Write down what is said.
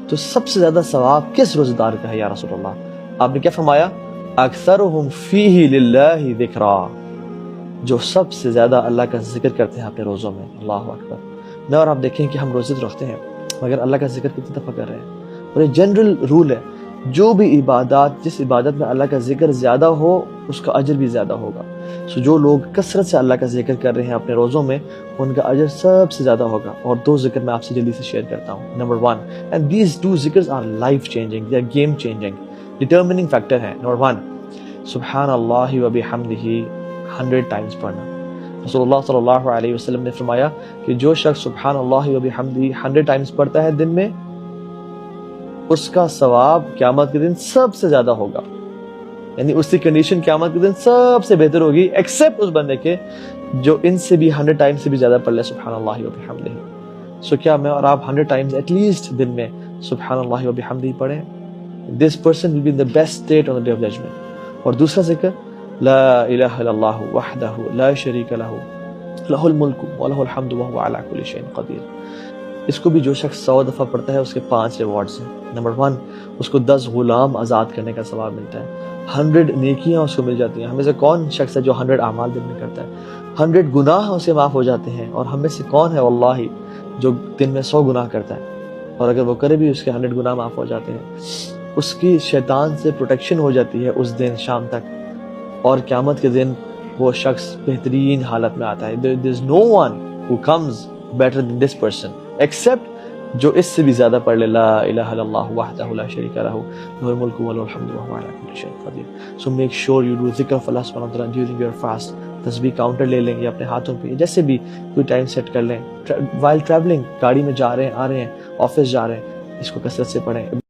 تو سب سے زیادہ ثواب کس روزہ دار کا ہے یا رسول اللہ؟ آپ نے کیا فرمایا؟ اکثرہم فیہ للہ ذکرا، جو سب سے زیادہ اللہ کا ذکر کرتے ہیں اپنے روزوں میں۔ اللہ اکبر۔ میں اور آپ دیکھیں کہ ہم روزے تو رکھتے ہیں مگر اللہ کا ذکر کتنی دفعہ کر رہے ہیں؟ اور یہ جنرل رول ہے، جو بھی عبادات، جس عبادت میں اللہ کا ذکر زیادہ ہو اس کا اجر بھی زیادہ ہوگا۔ سو جو لوگ کثرت سے اللہ کا ذکر کر رہے ہیں اپنے روزوں میں، ان کا اجر سب سے زیادہ ہوگا۔ اور دو ذکر میں آپ سے جلدی سے شیئر کرتا ہوں۔ نمبر 1، اینڈ دیز ٹو ذکرز are life changing, they are game changing, determining factor ہے۔ نمبر 1، سبحان اللہ و بحمدہ 100 ٹائمز پڑھنا۔ رسول اللہ صلی اللہ علیہ وسلم نے فرمایا کہ جو شخص سبحان اللہ و بحمدہ 100 ٹائمز پڑھتا ہے دن میں، اس کا ثواب قیامت کے دن سب سے زیادہ ہوگا، یعنی اس کی کنڈیشن قیامت کے دن سب سے بہتر ہوگی، ایکسیپٹ اس بندے کے جو ان سے بھی 100 ٹائمز سے بھی زیادہ پڑھ لے سبحان اللہ و بحمدہ۔ سو کیا میں اور آپ 100 ٹائمز ایٹ لیسٹ دن میں سبحان اللہ و بحمدہ پڑھیں؟ This person will be in the best state on the day of judgment. اور دوسرا ذکر، لا الہ الا اللہ وحدہ لا شریک لہ لہ الملک ولہ الحمد وہو علی کل شیء قدیر۔ اس کو بھی جو شخص 100 دفعہ پڑھتا ہے اس کے 5 ریوارڈز ہیں۔ نمبر 1، اس کو 10 غلام آزاد کرنے کا ثواب ملتا ہے، 100 نیکیاں اس کو مل جاتی ہیں۔ ہمیں سے کون شخص ہے جو 100 اعمال دن میں کرتا ہے؟ 100 گناہ اسے معاف ہو جاتے ہیں۔ اور ہم میں سے کون ہے واللہ جو دن میں 100 گناہ کرتا ہے، اور اگر وہ کرے بھی اس کے 100 گناہ معاف ہو جاتے ہیں۔ اس کی شیطان سے پروٹیکشن ہو جاتی ہے اس دن شام تک، اور قیامت کے دن وہ شخص بہترین حالت میں آتا ہے۔ there is no one who comes better than this person except جو اس سے بھی زیادہ پڑھ لے، لا الہ الا اللہ وحدہ لا شریک لہ لہ الملک وله الحمد وهو على كل شيء قدیر۔ So make sure you do ذکر of Allah سبحانہ وتعالی during your fast۔ تسبیح کاؤنٹر لے لیں یا اپنے ہاتھوں پہ جیسے بھی کوئی ٹائم سیٹ کر لیں۔ while traveling، گاڑی میں جا رہے ہیں، آ رہے ہیں، آفس جا رہے ہیں، اس کو کثرت سے پڑھیں۔